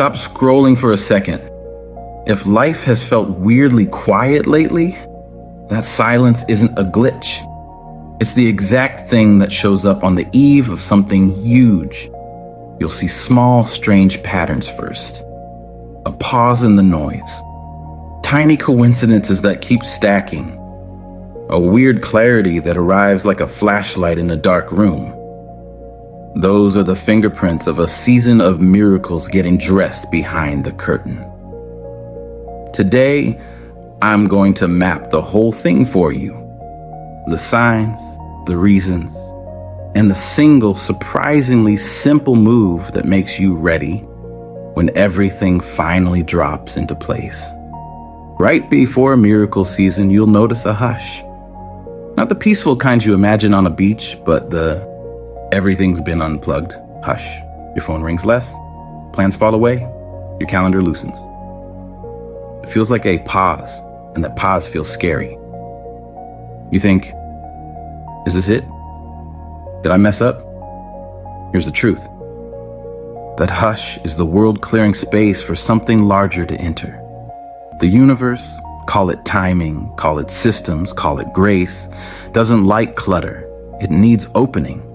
Stop scrolling for a second. If life has felt weirdly quiet lately, that silence isn't a glitch. It's the exact thing that shows up on the eve of something huge. You'll see small, strange patterns first. A pause in the noise. Tiny coincidences that keep stacking. A weird clarity that arrives like a flashlight in a dark room. Those are the fingerprints of a season of miracles getting dressed behind the curtain. Today, I'm going to map the whole thing for you. The signs, the reasons, and the single surprisingly simple move that makes you ready when everything finally drops into place. Right before miracle season, you'll notice a hush. Not the peaceful kind you imagine on a beach, but the everything's been unplugged hush. Your phone rings less, plans fall away, your calendar loosens. It feels like a pause, and that pause feels scary. You think, is this it? Did I mess up? Here's the truth. That hush is the world clearing space for something larger to enter. The universe, call it timing, call it systems, call it grace, doesn't like clutter. It needs opening.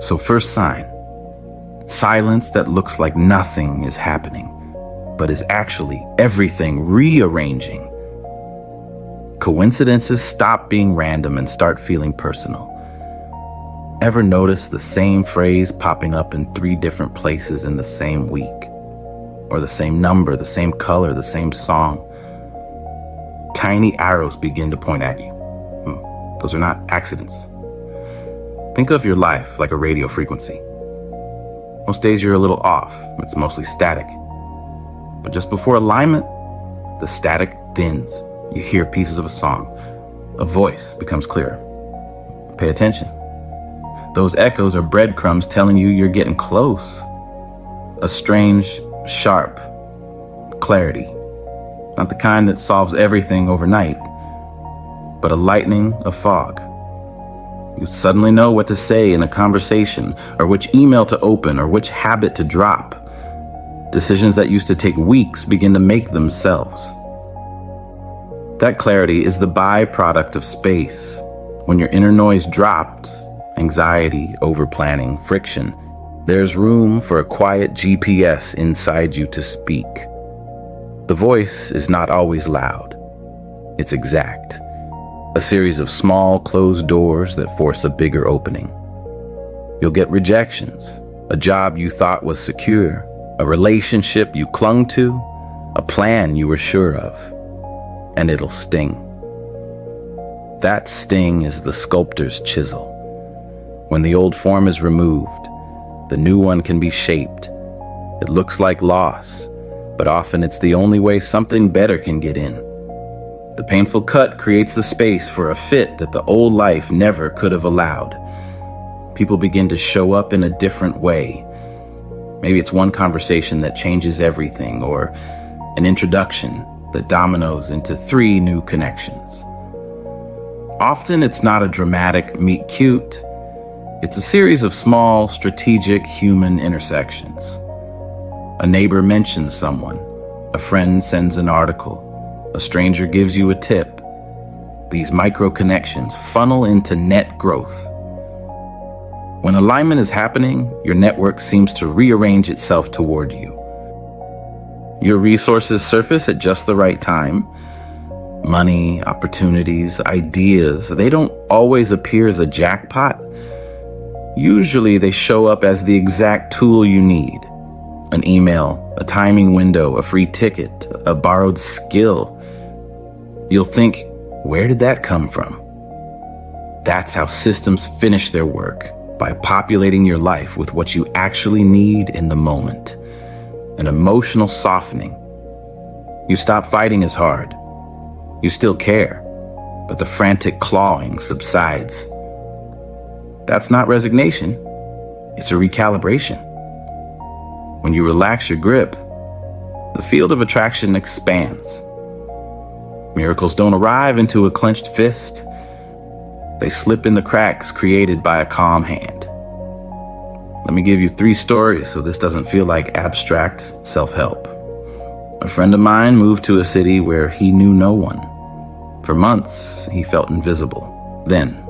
So first sign, silence that looks like nothing is happening, but is actually everything rearranging. Coincidences stop being random and start feeling personal. Ever notice the same phrase popping up in 3 different places in the same week? Or the same number, the same color, the same song? Tiny arrows begin to point at you. Those are not accidents. Think of your life like a radio frequency. Most days you're a little off. It's mostly static. But just before alignment, the static thins. You hear pieces of a song. A voice becomes clearer. Pay attention. Those echoes are breadcrumbs telling you you're getting close. A strange, sharp clarity. Not the kind that solves everything overnight, but a lightening of fog. You suddenly know what to say in a conversation, or which email to open, or which habit to drop. Decisions that used to take weeks begin to make themselves. That clarity is the byproduct of space. When your inner noise dropped, anxiety, overplanning, friction, there's room for a quiet GPS inside you to speak. The voice is not always loud. It's exact. A series of small closed doors that force a bigger opening. You'll get rejections, a job you thought was secure, a relationship you clung to, a plan you were sure of, and it'll sting. That sting is the sculptor's chisel. When the old form is removed, the new one can be shaped. It looks like loss, but often it's the only way something better can get in. The painful cut creates the space for a fit that the old life never could have allowed. People begin to show up in a different way. Maybe it's one conversation that changes everything, or an introduction that dominoes into 3 new connections. Often it's not a dramatic meet cute. It's a series of small, strategic human intersections. A neighbor mentions someone. A friend sends an article. A stranger gives you a tip. These micro connections funnel into net growth. When alignment is happening, your network seems to rearrange itself toward you. Your resources surface at just the right time. Money, opportunities, ideas, they don't always appear as a jackpot. Usually they show up as the exact tool you need. An email, a timing window, a free ticket, a borrowed skill. You'll think, where did that come from? That's how systems finish their work, by populating your life with what you actually need in the moment. An emotional softening. You stop fighting as hard. You still care, but the frantic clawing subsides. That's not resignation. It's a recalibration. When you relax your grip, the field of attraction expands. Miracles don't arrive into a clenched fist. They slip in the cracks created by a calm hand. Let me give you 3 stories so this doesn't feel like abstract self-help. A friend of mine moved to a city where he knew no one. For months, he felt invisible. Then,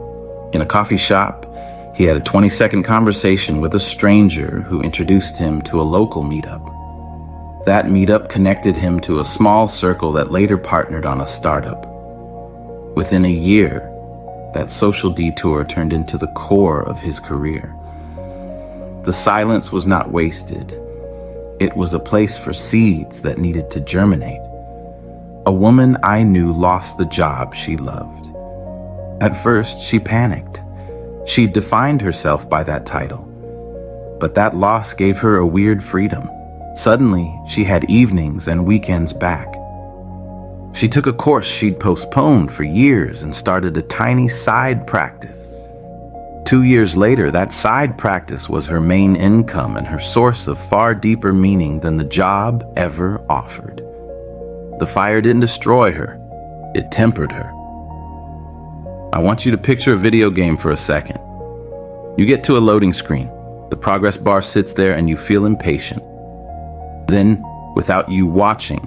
in a coffee shop, he had a 20-second conversation with a stranger who introduced him to a local meetup. That meetup connected him to a small circle that later partnered on a startup. Within a year, that social detour turned into the core of his career. The silence was not wasted. It was a place for seeds that needed to germinate. A woman I knew lost the job she loved. At first, she panicked. She defined herself by that title. But that loss gave her a weird freedom. Suddenly, she had evenings and weekends back. She took a course she'd postponed for years and started a tiny side practice. 2 years later, that side practice was her main income and her source of far deeper meaning than the job ever offered. The fire didn't destroy her, it tempered her. I want you to picture a video game for a second. You get to a loading screen. The progress bar sits there and you feel impatient. Then, without you watching,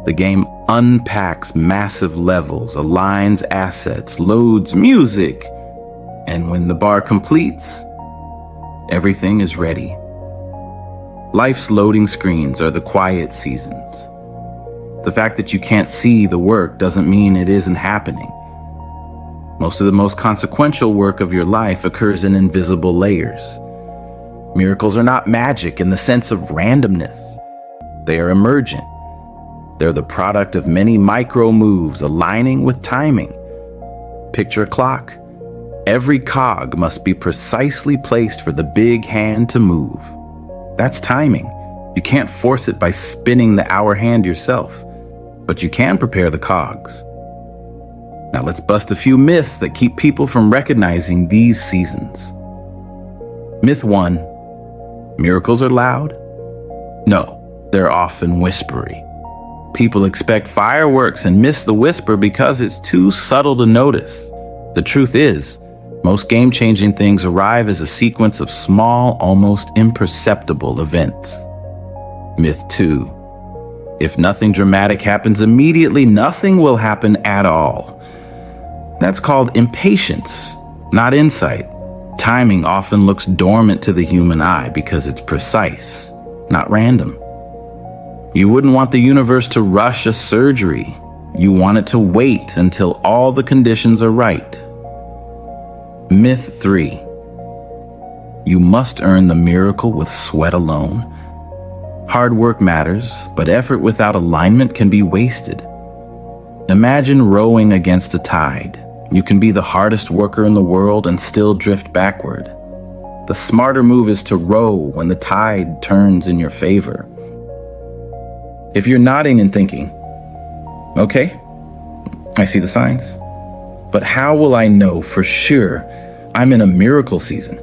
the game unpacks massive levels, aligns assets, loads music, and when the bar completes, everything is ready. Life's loading screens are the quiet seasons. The fact that you can't see the work doesn't mean it isn't happening. Most of the most consequential work of your life occurs in invisible layers. Miracles are not magic in the sense of randomness. They are emergent. They're the product of many micro moves aligning with timing. Picture a clock. Every cog must be precisely placed for the big hand to move. That's timing. You can't force it by spinning the hour hand yourself, but you can prepare the cogs. Now let's bust a few myths that keep people from recognizing these seasons. Myth 1, miracles are loud? No, they're often whispery. People expect fireworks and miss the whisper because it's too subtle to notice. The truth is, most game-changing things arrive as a sequence of small, almost imperceptible events. Myth 2. If nothing dramatic happens immediately, nothing will happen at all. That's called impatience, not insight. Timing often looks dormant to the human eye because it's precise, not random. You wouldn't want the universe to rush a surgery. You want it to wait until all the conditions are right. Myth 3. You must earn the miracle with sweat alone. Hard work matters, but effort without alignment can be wasted. Imagine rowing against a tide. You can be the hardest worker in the world and still drift backward. The smarter move is to row when the tide turns in your favor. If you're nodding and thinking, okay, I see the signs, but how will I know for sure I'm in a miracle season?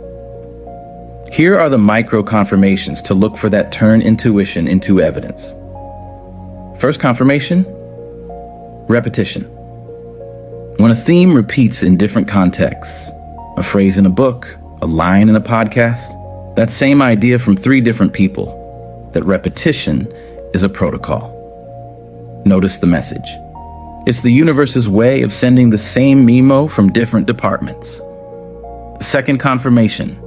Here are the micro confirmations to look for that turn intuition into evidence. First confirmation, repetition. When a theme repeats in different contexts, a phrase in a book, a line in a podcast, that same idea from 3 different people, that repetition is a protocol. Notice the message. It's the universe's way of sending the same memo from different departments. Second confirmation.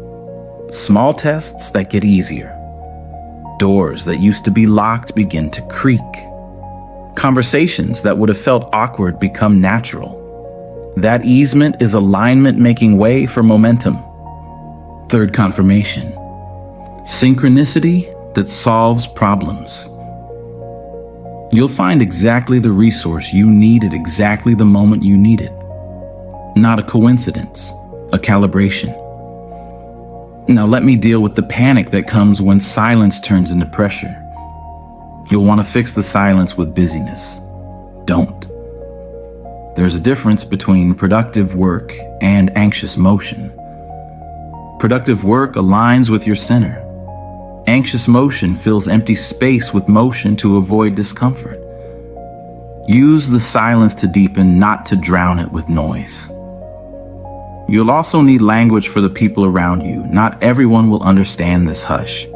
Small tests that get easier. Doors that used to be locked begin to creak. Conversations that would have felt awkward become natural. That easement is alignment making way for momentum. Third confirmation. Synchronicity that solves problems. You'll find exactly the resource you need at exactly the moment you need it. Not a coincidence, a calibration. Now let me deal with the panic that comes when silence turns into pressure. You'll want to fix the silence with busyness. Don't. There's a difference between productive work and anxious motion. Productive work aligns with your center. Anxious motion fills empty space with motion to avoid discomfort. Use the silence to deepen, not to drown it with noise. You'll also need language for the people around you. Not everyone will understand this hush.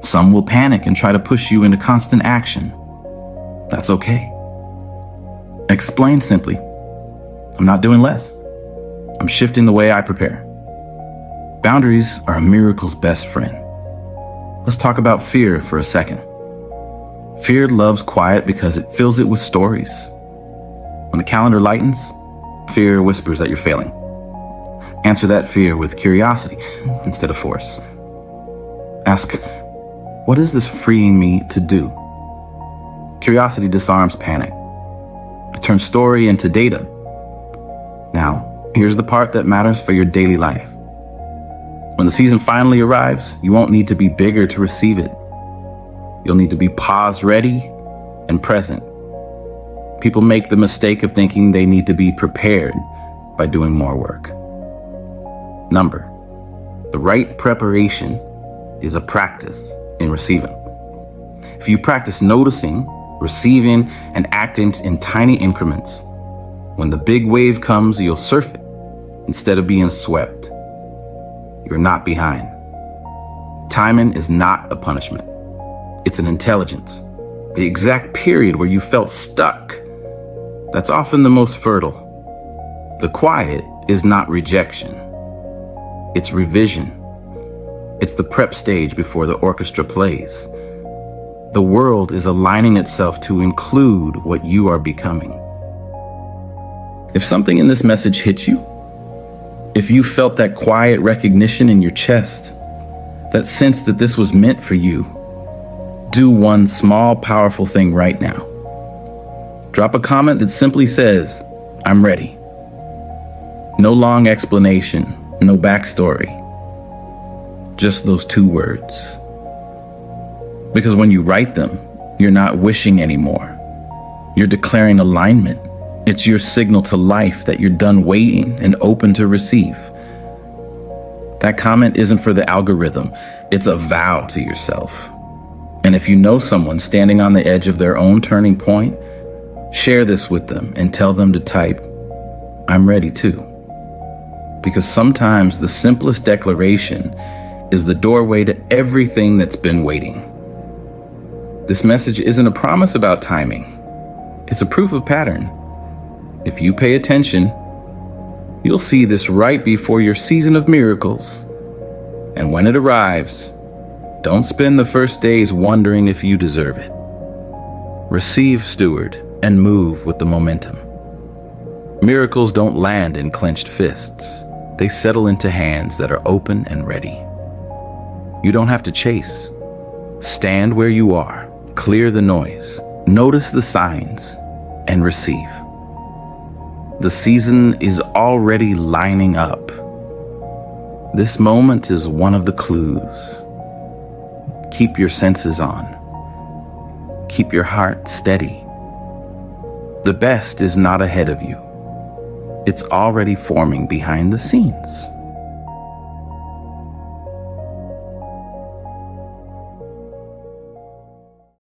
Some will panic and try to push you into constant action. That's okay. Explain simply, I'm not doing less. I'm shifting the way I prepare. Boundaries are a miracle's best friend. Let's talk about fear for a second. Fear loves quiet because it fills it with stories. When the calendar lightens, fear whispers that you're failing. Answer that fear with curiosity instead of force. Ask, what is this freeing me to do? Curiosity disarms panic. It turns story into data. Now, here's the part that matters for your daily life. When the season finally arrives, you won't need to be bigger to receive it. You'll need to be pause ready and present. People make the mistake of thinking they need to be prepared by doing more work. Number, the right preparation is a practice in receiving. If you practice noticing, receiving, and acting in tiny increments, when the big wave comes, you'll surf it instead of being swept. You're not behind. Timing is not a punishment. It's an intelligence. The exact period where you felt stuck, that's often the most fertile. The quiet is not rejection. It's revision. It's the prep stage before the orchestra plays. The world is aligning itself to include what you are becoming. If something in this message hits you, if you felt that quiet recognition in your chest, that sense that this was meant for you, do one small, powerful thing right now. Drop a comment that simply says, I'm ready. No long explanation, no backstory. Just those 2 words. Because when you write them, you're not wishing anymore. You're declaring alignment. It's your signal to life that you're done waiting and open to receive. That comment isn't for the algorithm. It's a vow to yourself. And if you know someone standing on the edge of their own turning point, share this with them and tell them to type, I'm ready too. Because sometimes the simplest declaration is the doorway to everything that's been waiting. This message isn't a promise about timing. It's a proof of pattern. If you pay attention, you'll see this right before your season of miracles. And when it arrives, don't spend the first days wondering if you deserve it. Receive, steward, and move with the momentum. Miracles don't land in clenched fists. They settle into hands that are open and ready. You don't have to chase. Stand where you are. Clear the noise. Notice the signs and receive. The season is already lining up. This moment is one of the clues. Keep your senses on. Keep your heart steady. The best is not ahead of you. It's already forming behind the scenes.